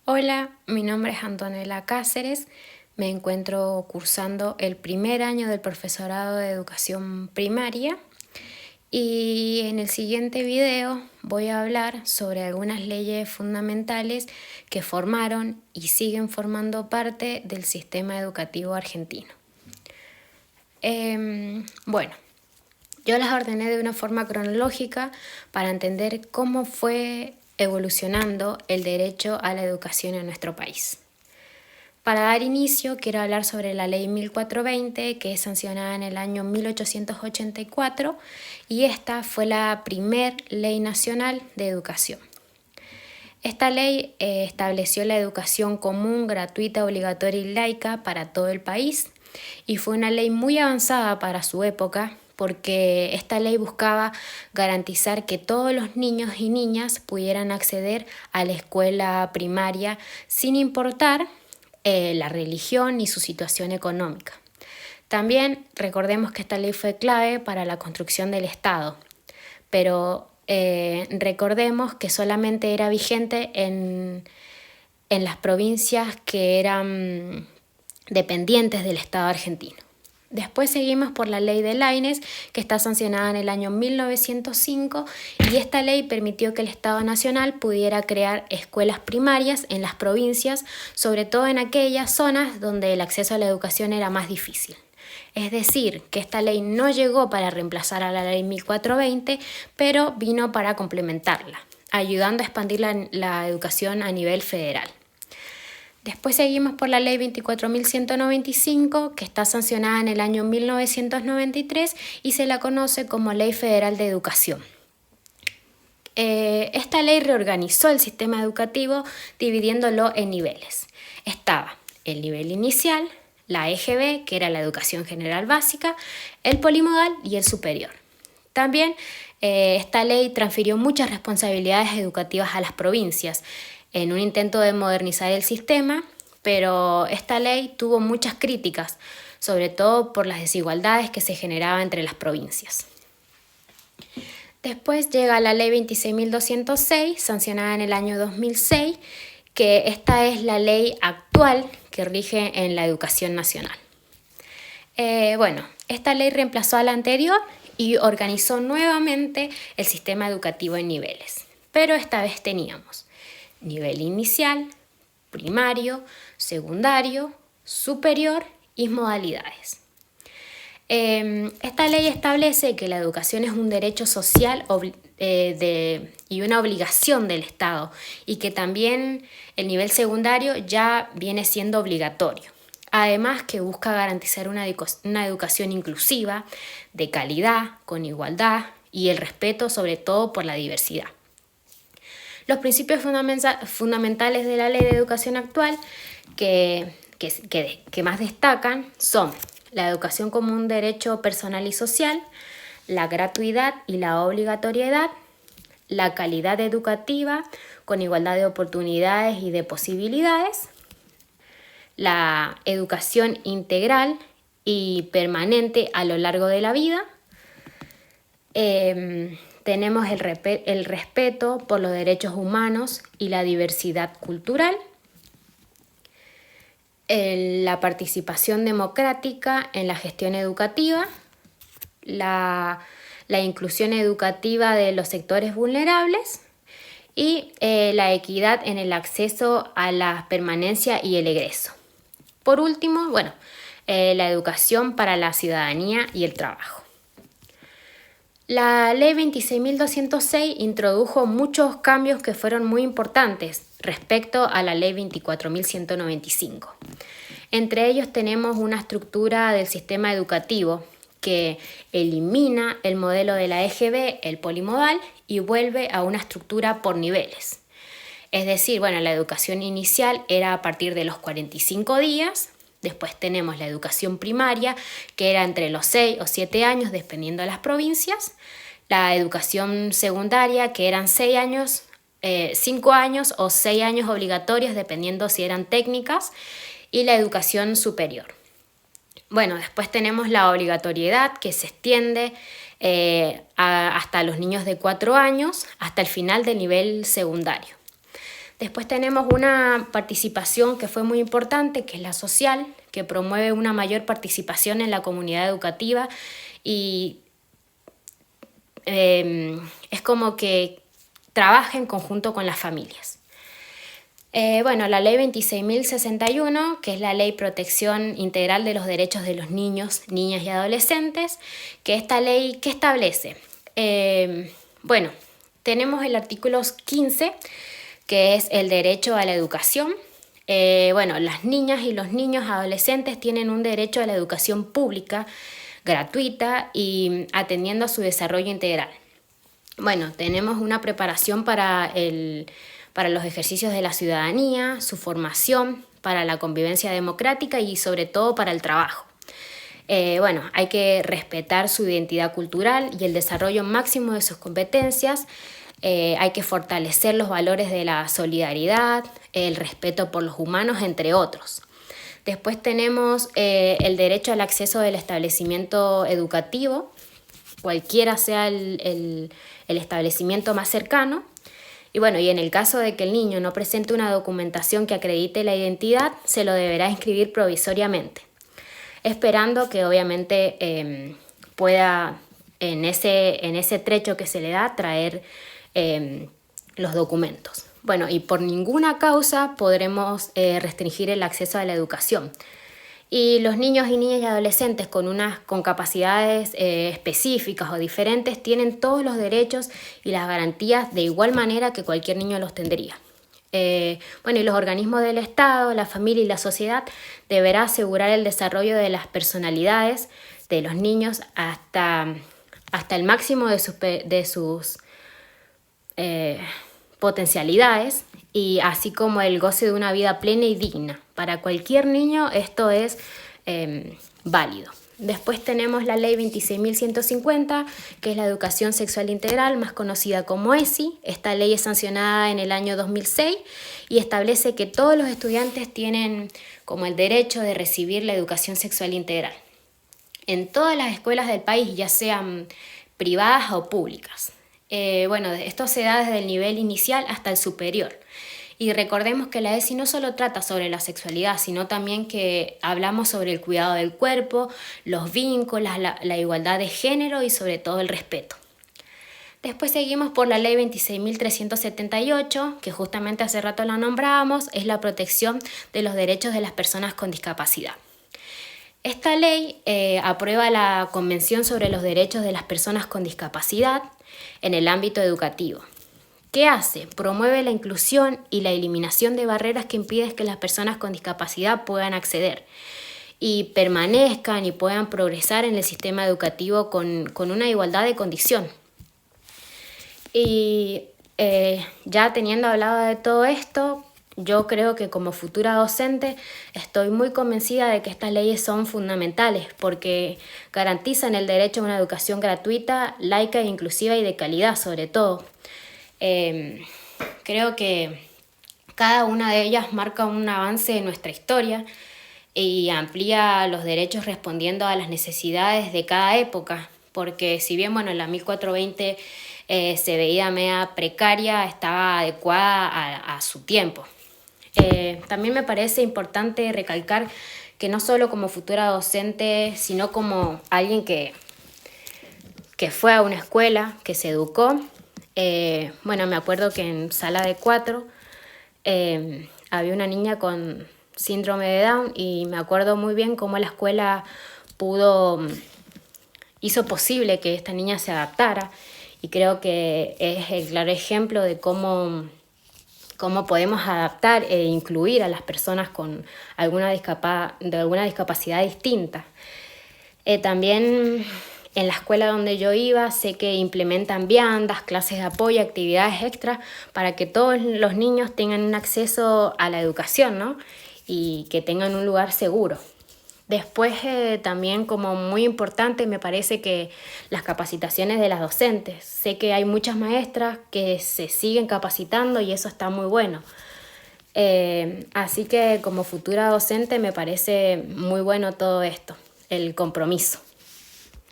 Hola, mi nombre es Antonella Cáceres, me encuentro cursando el primer año del profesorado de educación primaria y en el siguiente video voy a hablar sobre algunas leyes fundamentales que formaron y siguen formando parte del sistema educativo argentino. Bueno, yo las ordené de una forma cronológica para entender cómo fue evolucionando el derecho a la educación en nuestro país. Para dar inicio, quiero hablar sobre la Ley 1420, que es sancionada en el año 1884, y esta fue la primer ley nacional de educación. Esta ley estableció la educación común, gratuita, obligatoria y laica para todo el país, y fue una ley muy avanzada para su época, porque esta ley buscaba garantizar que todos los niños y niñas pudieran acceder a la escuela primaria sin importar la religión y su situación económica. También recordemos que esta ley fue clave para la construcción del Estado, pero recordemos que solamente era vigente en las provincias que eran dependientes del Estado argentino. Después seguimos por la ley de Laínez, que está sancionada en el año 1905, y esta ley permitió que el Estado Nacional pudiera crear escuelas primarias en las provincias, sobre todo en aquellas zonas donde el acceso a la educación era más difícil. Es decir, que esta ley no llegó para reemplazar a la ley 1420, pero vino para complementarla, ayudando a expandir la educación a nivel federal. Después seguimos por la ley 24.195, que está sancionada en el año 1993 y se la conoce como Ley Federal de Educación. Esta ley reorganizó el sistema educativo dividiéndolo en niveles. Estaba el nivel inicial, la EGB, que era la educación general básica, el polimodal y el superior. También esta ley transfirió muchas responsabilidades educativas a las provincias, en un intento de modernizar el sistema, pero esta ley tuvo muchas críticas, sobre todo por las desigualdades que se generaban entre las provincias. Después llega la ley 26.206, sancionada en el año 2006, que esta es la ley actual que rige en la educación nacional. Esta ley reemplazó a la anterior y organizó nuevamente el sistema educativo en niveles, pero esta vez teníamos nivel inicial, primario, secundario, superior y modalidades. Esta ley establece que la educación es un derecho social y una obligación del Estado, y que también el nivel secundario ya viene siendo obligatorio. Además, que busca garantizar una educación inclusiva, de calidad, con igualdad y el respeto sobre todo por la diversidad. Los principios fundamentales de la ley de educación actual que más destacan son la educación como un derecho personal y social, la gratuidad y la obligatoriedad, la calidad educativa con igualdad de oportunidades y de posibilidades, la educación integral y permanente a lo largo de la vida. Tenemos el respeto por los derechos humanos y la diversidad cultural, la participación democrática en la gestión educativa, la inclusión educativa de los sectores vulnerables y la equidad en el acceso a la permanencia y el egreso. Por último, la educación para la ciudadanía y el trabajo. La ley 26.206 introdujo muchos cambios que fueron muy importantes respecto a la ley 24.195. Entre ellos tenemos una estructura del sistema educativo que elimina el modelo de la EGB, el polimodal, y vuelve a una estructura por niveles. Es decir, la educación inicial era a partir de los 45 días. Después tenemos la educación primaria, que era entre los 6 o 7 años, dependiendo de las provincias. La educación secundaria, que eran 5 años o 6 años obligatorios, dependiendo si eran técnicas. Y la educación superior. Después tenemos la obligatoriedad, que se extiende hasta los niños de 4 años, hasta el final del nivel secundario. Después tenemos una participación que fue muy importante, que es la social, que promueve una mayor participación en la comunidad educativa y es como que trabaja en conjunto con las familias. La ley 26.061, que es la ley Protección Integral de los Derechos de los Niños, Niñas y Adolescentes, que esta ley, ¿qué establece? Tenemos el artículo 15, que es el derecho a la educación. Las niñas y los niños adolescentes tienen un derecho a la educación pública, gratuita y atendiendo a su desarrollo integral. Tenemos una preparación para los ejercicios de la ciudadanía, su formación, para la convivencia democrática y sobre todo para el trabajo. Hay que respetar su identidad cultural y el desarrollo máximo de sus competencias. Hay que fortalecer los valores de la solidaridad, el respeto por los humanos, entre otros. Después tenemos el derecho al acceso del establecimiento educativo, cualquiera sea el establecimiento más cercano. Y en el caso de que el niño no presente una documentación que acredite la identidad, se lo deberá inscribir provisoriamente, esperando que obviamente pueda en ese trecho que se le da traer los documentos. Y por ninguna causa podremos restringir el acceso a la educación. Y los niños y niñas y adolescentes con capacidades específicas o diferentes tienen todos los derechos y las garantías de igual manera que cualquier niño los tendría. Y los organismos del Estado, la familia y la sociedad deberán asegurar el desarrollo de las personalidades de los niños hasta el máximo de sus potencialidades, y así como el goce de una vida plena y digna. Para cualquier niño esto es válido. Después tenemos la ley 26.150, que es la educación sexual integral, más conocida como ESI. Esta ley es sancionada en el año 2006 y establece que todos los estudiantes tienen como el derecho de recibir la educación sexual integral en todas las escuelas del país, ya sean privadas o públicas. Esto se da desde el nivel inicial hasta el superior. Y recordemos que la ESI no solo trata sobre la sexualidad, sino también que hablamos sobre el cuidado del cuerpo, los vínculos, la igualdad de género y sobre todo el respeto. Después seguimos por la ley 26.378, que justamente hace rato la nombrábamos, es la protección de los derechos de las personas con discapacidad. Esta ley aprueba la Convención sobre los Derechos de las Personas con Discapacidad en el ámbito educativo. ¿Qué hace? Promueve la inclusión y la eliminación de barreras que impiden que las personas con discapacidad puedan acceder y permanezcan y puedan progresar en el sistema educativo con una igualdad de condición. Y ya teniendo hablado de todo esto, yo creo que como futura docente estoy muy convencida de que estas leyes son fundamentales porque garantizan el derecho a una educación gratuita, laica, inclusiva y de calidad sobre todo. Creo que cada una de ellas marca un avance en nuestra historia y amplía los derechos respondiendo a las necesidades de cada época, porque si bien la 1420 se veía media precaria, estaba adecuada a su tiempo. También me parece importante recalcar que no solo como futura docente, sino como alguien que fue a una escuela, que se educó. Me acuerdo que en sala de 4 había una niña con síndrome de Down y me acuerdo muy bien cómo la escuela hizo posible que esta niña se adaptara, y creo que es el claro ejemplo de cómo podemos adaptar e incluir a las personas con alguna discapacidad distinta. También en la escuela donde yo iba sé que implementan viandas, clases de apoyo, actividades extras para que todos los niños tengan un acceso a la educación, ¿no? Y que tengan un lugar seguro. Después también como muy importante me parece que las capacitaciones de las docentes. Sé que hay muchas maestras que se siguen capacitando y eso está muy bueno. Así que como futura docente me parece muy bueno todo esto, el compromiso.